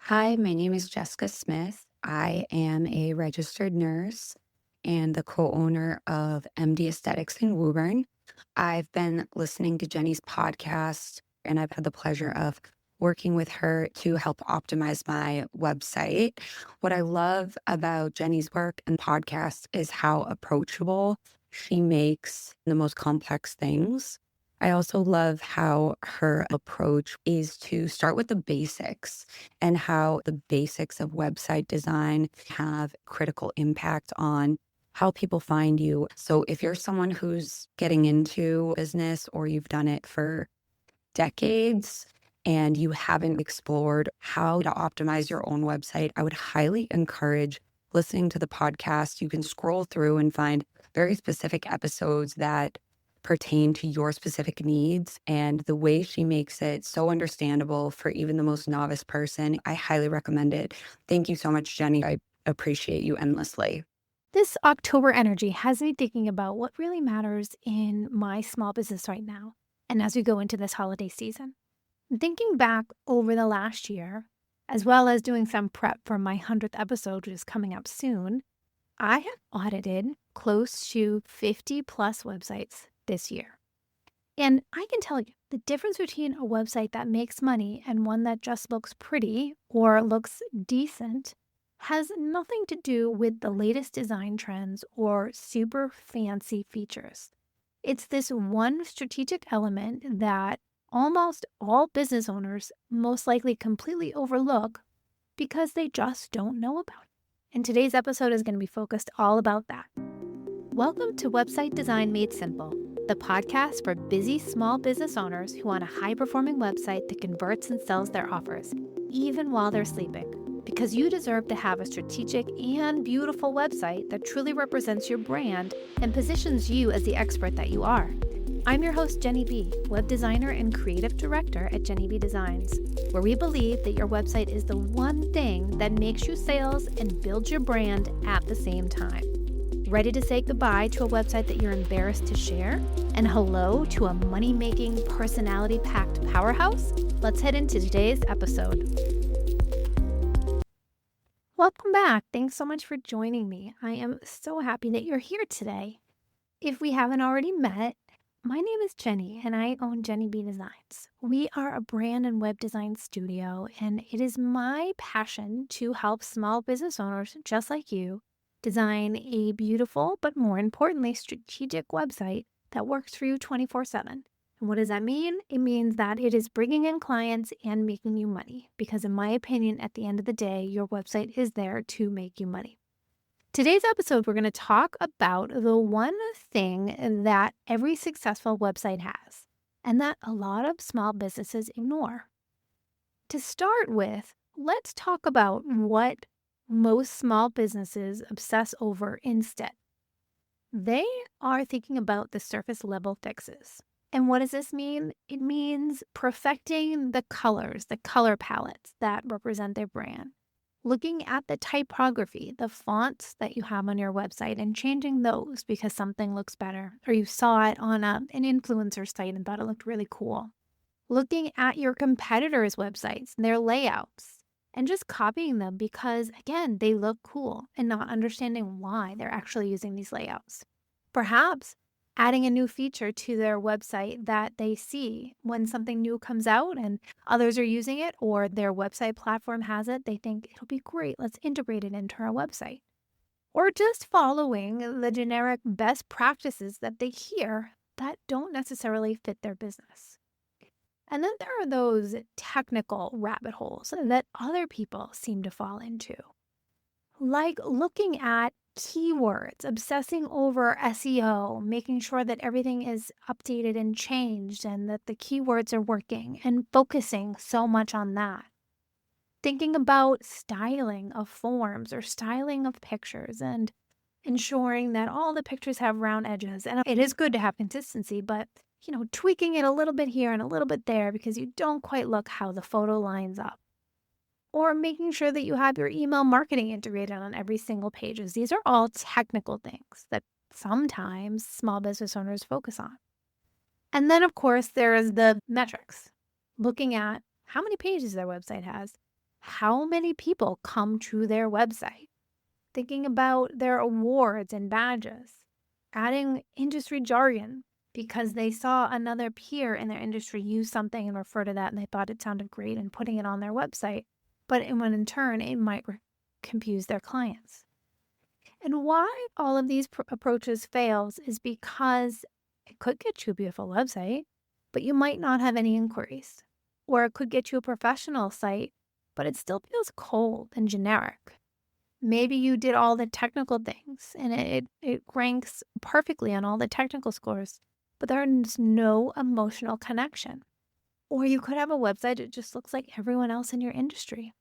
Hi, my name is Jessica Smith. I am a registered nurse and the co-owner of MD Aesthetics in Woburn. I've been listening to Jenny's podcast, and I've had the pleasure of working with her to help optimize my website. What I love about Jenny's work and podcast is how approachable she makes the most complex things. I also love how her approach is to start with the basics and how the basics of website design have critical impact on how people find you. So if you're someone who's getting into business or you've done it for decades and you haven't explored how to optimize your own website, I would highly encourage listening to the podcast. You can scroll through and find very specific episodes that pertain to your specific needs, and the way she makes it so understandable for even the most novice person. I highly recommend it. Thank you so much, Jenny. I appreciate you endlessly. This October energy has me thinking about what really matters in my small business right now, and as we go into this holiday season. Thinking back over the last year, as well as doing some prep for my 100th episode, which is coming up soon, I have audited close to 50 plus websites this year. And I can tell you the difference between a website that makes money and one that just looks pretty or looks decent has nothing to do with the latest design trends or super fancy features. It's this one strategic element that almost all business owners most likely completely overlook because they just don't know about it. And today's episode is going to be focused all about that. Welcome to Website Design Made Simple, the podcast for busy small business owners who want a high-performing website that converts and sells their offers, even while they're sleeping. Because you deserve to have a strategic and beautiful website that truly represents your brand and positions you as the expert that you are. I'm your host, Jenny B, web designer and creative director at Jenny B Designs, where we believe that your website is the one thing that makes you sales and builds your brand at the same time. Ready to say goodbye to a website that you're embarrassed to share? And hello to a money-making, personality-packed powerhouse? Let's head into today's episode. Welcome back. Thanks so much for joining me. I am so happy that you're here today. If we haven't already met, my name is Jenny and I own Jenny B Designs. We are a brand and web design studio, and it is my passion to help small business owners just like you design a beautiful, but more importantly, strategic website that works for you 24/7. And what does that mean? It means that it is bringing in clients and making you money. Because in my opinion, at the end of the day, your website is there to make you money. Today's episode, we're going to talk about the one thing that every successful website has, and that a lot of small businesses ignore. To start with, let's talk about what most small businesses obsess over instead. They are thinking about the surface level fixes. And what does this mean? It means perfecting the colors, the color palettes that represent their brand. Looking at the typography, the fonts that you have on your website, and changing those because something looks better, or you saw it on an influencer site and thought it looked really cool. Looking at your competitors' websites and their layouts and just copying them because, again, they look cool, and not understanding why they're actually using these layouts. Perhaps adding a new feature to their website that they see when something new comes out and others are using it, or their website platform has it. They think it'll be great. Let's integrate it into our website. Or just following the generic best practices that they hear that don't necessarily fit their business. And then there are those technical rabbit holes that other people seem to fall into, like looking at keywords, obsessing over SEO, making sure that everything is updated and changed and that the keywords are working, and focusing so much on that. Thinking about styling of forms or styling of pictures and ensuring that all the pictures have round edges. And it is good to have consistency, but tweaking it a little bit here and a little bit there because you don't quite look how the photo lines up. Or making sure that you have your email marketing integrated on every single page. These are all technical things that sometimes small business owners focus on. And then, of course, there is the metrics, looking at how many pages their website has, how many people come to their website, thinking about their awards and badges, adding industry jargon because they saw another peer in their industry use something and refer to that and they thought it sounded great and putting it on their website, but when in turn it might confuse their clients. And why all of these approaches fails is because it could get you a beautiful website, but you might not have any inquiries. Or it could get you a professional site, but it still feels cold and generic. Maybe you did all the technical things and it ranks perfectly on all the technical scores, but there's no emotional connection. Or you could have a website that just looks like everyone else in your industry.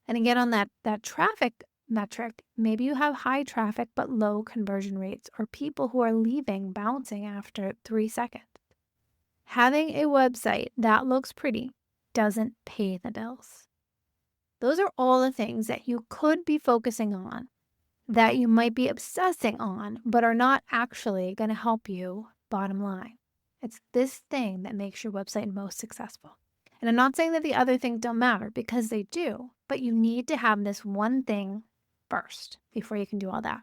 And again, on that traffic metric, maybe you have high traffic but low conversion rates, or people who are leaving bouncing after 3 seconds. Having a website that looks pretty doesn't pay the bills. Those are all the things that you could be focusing on, that you might be obsessing on, but are not actually going to help you bottom line. It's this thing that makes your website most successful. And I'm not saying that the other things don't matter, because they do, but you need to have this one thing first before you can do all that.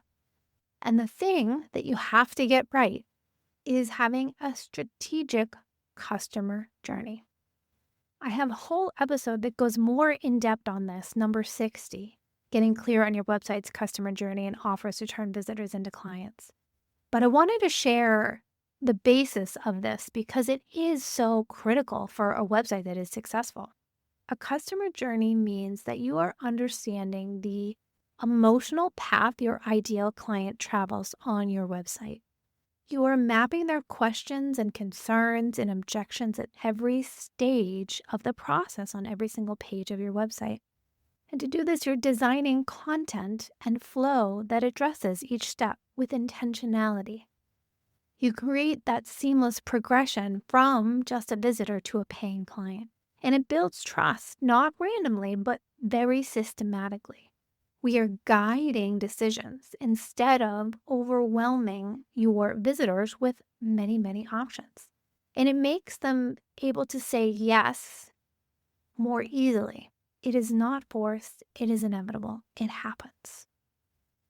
And the thing that you have to get right is having a strategic customer journey. I have a whole episode that goes more in depth on this, number 60, getting clear on your website's customer journey and offers to turn visitors into clients. But I wanted to share the basis of this because it is so critical for a website that is successful. A customer journey means that you are understanding the emotional path your ideal client travels on your website. You are mapping their questions and concerns and objections at every stage of the process on every single page of your website. And to do this, you're designing content and flow that addresses each step with intentionality. You create that seamless progression from just a visitor to a paying client. And it builds trust, not randomly, but very systematically. We are guiding decisions instead of overwhelming your visitors with many, many options. And it makes them able to say yes more easily. It is not forced. It is inevitable. It happens.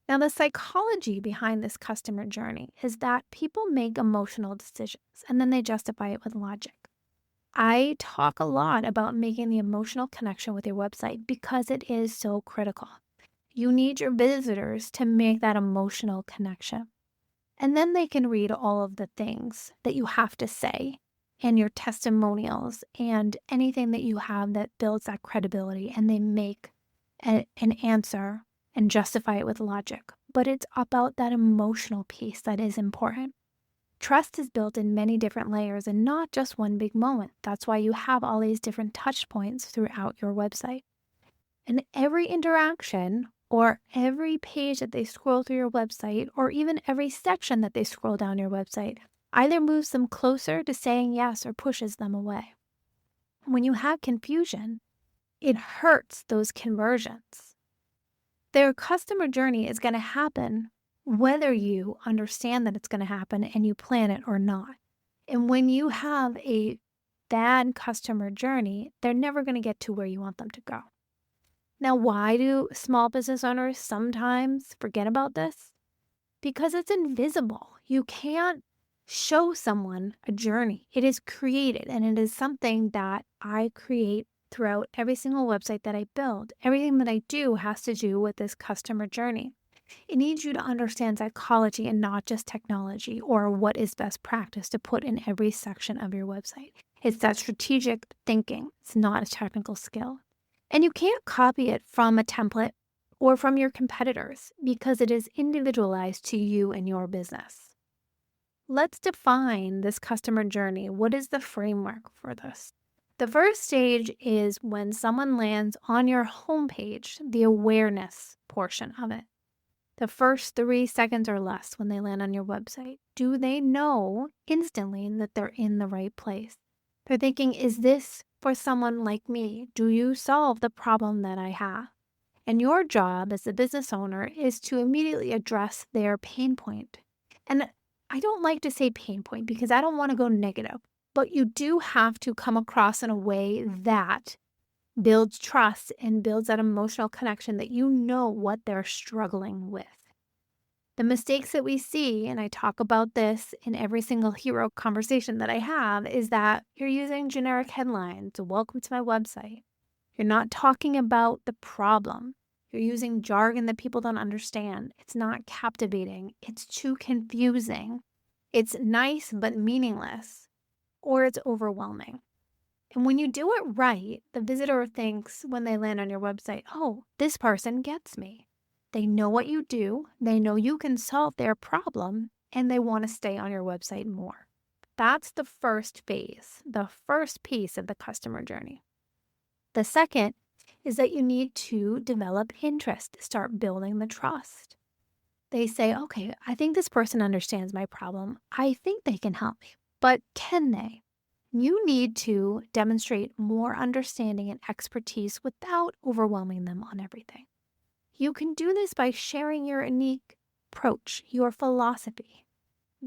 Now, the psychology behind this customer journey is that people make emotional decisions and then they justify it with logic. I talk a lot about making the emotional connection with your website because it is so critical. You need your visitors to make that emotional connection. And then they can read all of the things that you have to say and your testimonials and anything that you have that builds that credibility, and they make an answer and justify it with logic. But it's about that emotional piece that is important. Trust is built in many different layers and not just one big moment. That's why you have all these different touch points throughout your website. And every interaction or every page that they scroll through your website, or even every section that they scroll down your website, either moves them closer to saying yes or pushes them away. When you have confusion, it hurts those conversions. Their customer journey is going to happen whether you understand that it's going to happen and you plan it or not. And when you have a bad customer journey, they're never going to get to where you want them to go. Now, why do small business owners sometimes forget about this? Because it's invisible. You can't show someone a journey. It is created, and it is something that I create throughout every single website that I build. Everything that I do has to do with this customer journey. It needs you to understand psychology and not just technology or what is best practice to put in every section of your website. It's that strategic thinking. It's not a technical skill. And you can't copy it from a template or from your competitors because it is individualized to you and your business. Let's define this customer journey. What is the framework for this? The first stage is when someone lands on your homepage, the awareness portion of it. The first 3 seconds or less when they land on your website. Do they know instantly that they're in the right place? They're thinking, is this for someone like me? Do you solve the problem that I have? And your job as a business owner is to immediately address their pain point. And I don't like to say pain point because I don't want to go negative, but you do have to come across in a way that builds trust and builds that emotional connection that you know what they're struggling with. The mistakes that we see, and I talk about this in every single hero conversation that I have, is that you're using generic headlines. Welcome to my website. You're not talking about the problem. You're using jargon that people don't understand. It's not captivating. It's too confusing. It's nice but meaningless, or it's overwhelming. And when you do it right, the visitor thinks when they land on your website, oh, this person gets me. They know what you do, they know you can solve their problem, and they want to stay on your website more. That's the first phase, the first piece of the customer journey. The second is that you need to develop interest, start building the trust. They say, okay, I think this person understands my problem. I think they can help me, but can they? You need to demonstrate more understanding and expertise without overwhelming them on everything. You can do this by sharing your unique approach, your philosophy,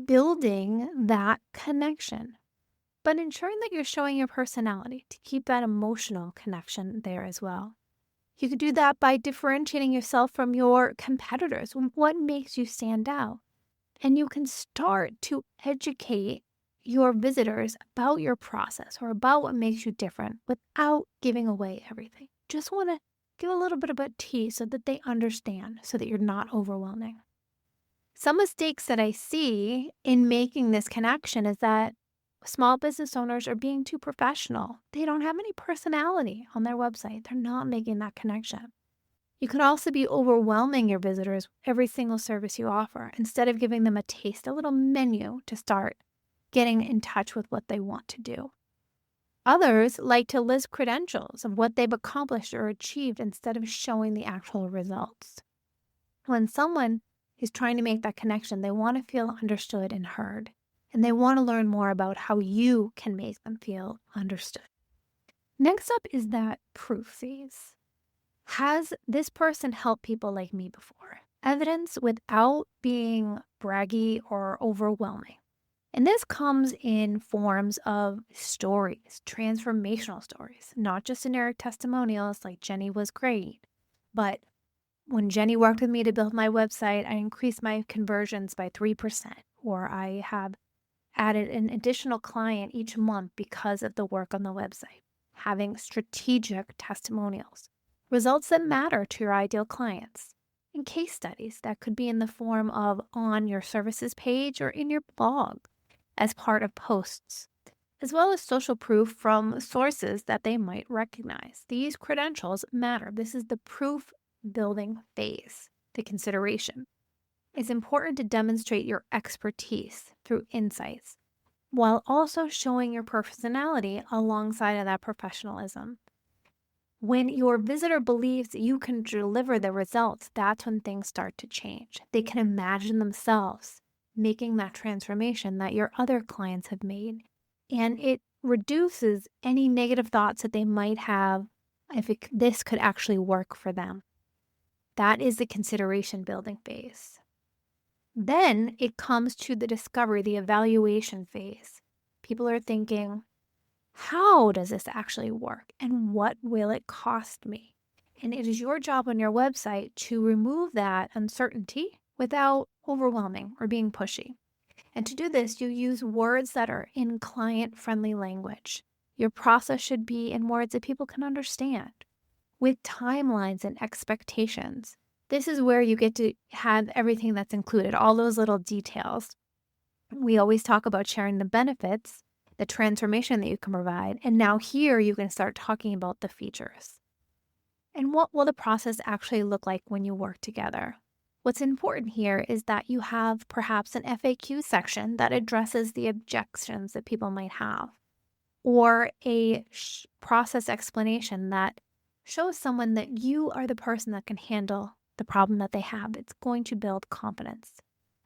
building that connection, but ensuring that you're showing your personality to keep that emotional connection there as well. You can do that by differentiating yourself from your competitors. What makes you stand out? And you can start to educate your visitors about your process or about what makes you different without giving away everything. Just want to give a little bit of a tease so that they understand, so that you're not overwhelming. Some mistakes that I see in making this connection is that small business owners are being too professional. They don't have any personality on their website. They're not making that connection. You can also be overwhelming your visitors with every single service you offer instead of giving them a taste, a little menu to start getting in touch with what they want to do. Others like to list credentials of what they've accomplished or achieved instead of showing the actual results. When someone is trying to make that connection, they want to feel understood and heard, and they want to learn more about how you can make them feel understood. Next up is that proof phase. Has this person helped people like me before? Evidence without being braggy or overwhelming. And this comes in forms of stories, transformational stories, not just generic testimonials like Jenny was great, but when Jenny worked with me to build my website, I increased my conversions by 3%, or I have added an additional client each month because of the work on the website. Having strategic testimonials, results that matter to your ideal clients, and case studies that could be in the form of on your services page or in your blog as part of posts, as well as social proof from sources that they might recognize. These credentials matter. This is the proof building phase, the consideration. It's important to demonstrate your expertise through insights while also showing your personality alongside of that professionalism. When your visitor believes that you can deliver the results, that's when things start to change. They can imagine themselves making that transformation that your other clients have made. And it reduces any negative thoughts that they might have if this could actually work for them. That is the consideration building phase. Then it comes to the discovery, the evaluation phase. People are thinking, how does this actually work and what will it cost me? And it is your job on your website to remove that uncertainty without overwhelming or being pushy. And to do this, you use words that are in client-friendly language. Your process should be in words that people can understand, with timelines and expectations. This is where you get to have everything that's included, all those little details. We always talk about sharing the benefits, the transformation that you can provide, and now here you can start talking about the features. And what will the process actually look like when you work together? What's important here is that you have perhaps an FAQ section that addresses the objections that people might have, or a process explanation that shows someone that you are the person that can handle the problem that they have. It's going to build confidence,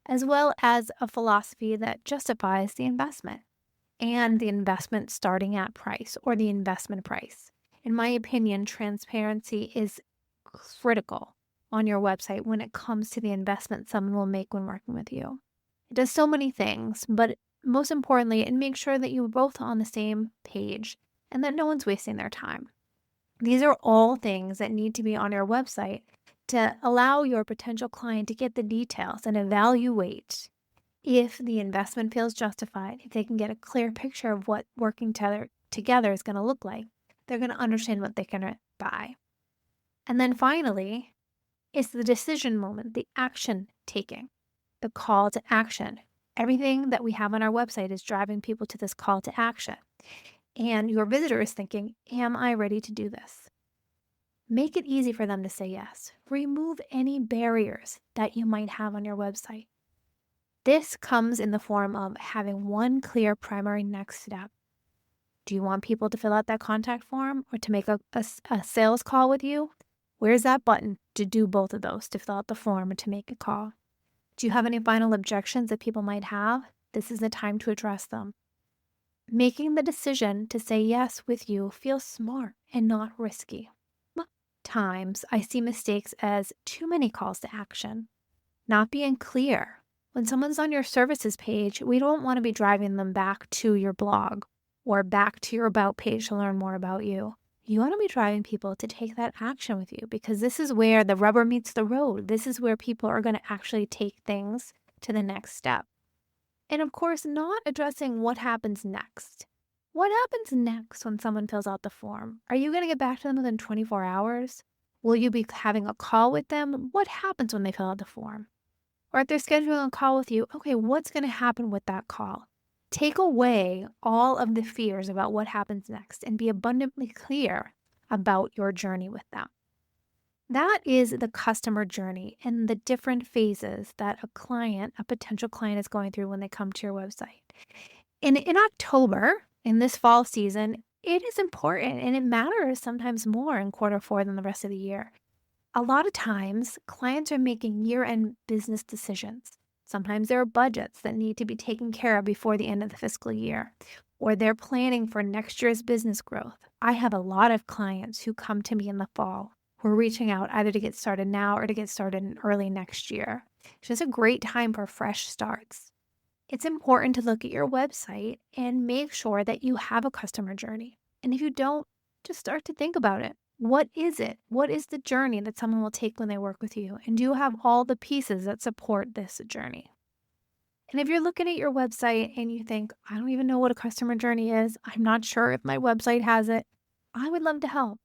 as well as a philosophy that justifies the investment and the investment starting at price or the investment price. In my opinion, transparency is critical on your website when it comes to the investment someone will make when working with you. It does so many things, but most importantly, it makes sure that you're both on the same page and that no one's wasting their time. These are all things that need to be on your website to allow your potential client to get the details and evaluate if the investment feels justified, if they can get a clear picture of what working together is going to look like. They're going to understand what they can buy. And then finally, it's the decision moment, the action taking, the call to action. Everything that we have on our website is driving people to this call to action. And your visitor is thinking, am I ready to do this? Make it easy for them to say yes. Remove any barriers that you might have on your website. This comes in the form of having one clear primary next step. Do you want people to fill out that contact form or to make a sales call with you? Where's that button to do both of those, to fill out the form or to make a call? Do you have any final objections that people might have? This is the time to address them. Making the decision to say yes with you feels smart and not risky. Times I see mistakes as too many calls to action, not being clear. When someone's on your services page, we don't want to be driving them back to your blog or back to your about page to learn more about you. You want to be driving people to take that action with you because this is where the rubber meets the road. This is where people are going to actually take things to the next step. And of course, not addressing what happens next. What happens next when someone fills out the form? Are you going to get back to them within 24 hours? Will you be having a call with them? What happens when they fill out the form? Or if they're scheduling a call with you, okay, what's going to happen with that call? Take away all of the fears about what happens next and be abundantly clear about your journey with them. That is the customer journey and the different phases that a potential client is going through when they come to your website. And in October, in this fall season, it is important and it matters sometimes more in Q4 than the rest of the year. A lot of times, clients are making year-end business decisions. Sometimes there are budgets that need to be taken care of before the end of the fiscal year, or they're planning for next year's business growth. I have a lot of clients who come to me in the fall who are reaching out either to get started now or to get started in early next year. It's just a great time for fresh starts. It's important to look at your website and make sure that you have a customer journey. And if you don't, just start to think about it. What is it? What is the journey that someone will take when they work with you? And do you have all the pieces that support this journey? And if you're looking at your website and you think, I don't even know what a customer journey is, I'm not sure if my website has it, I would love to help.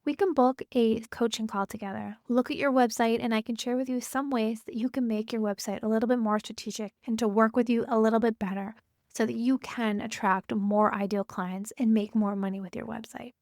We can book a coaching call together. Look at your website and I can share with you some ways that you can make your website a little bit more strategic and to work with you a little bit better so that you can attract more ideal clients and make more money with your website.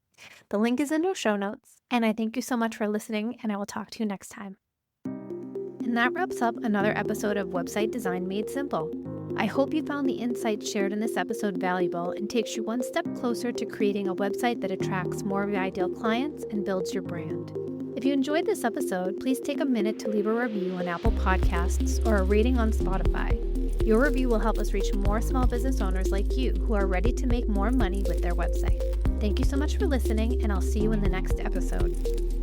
The link is in the show notes, and I thank you so much for listening, and I will talk to you next time. And that wraps up another episode of Website Design Made Simple. I hope you found the insights shared in this episode valuable and takes you one step closer to creating a website that attracts more of your ideal clients and builds your brand. If you enjoyed this episode, please take a minute to leave a review on Apple Podcasts or a rating on Spotify. Your review will help us reach more small business owners like you who are ready to make more money with their website. Thank you so much for listening, and I'll see you in the next episode.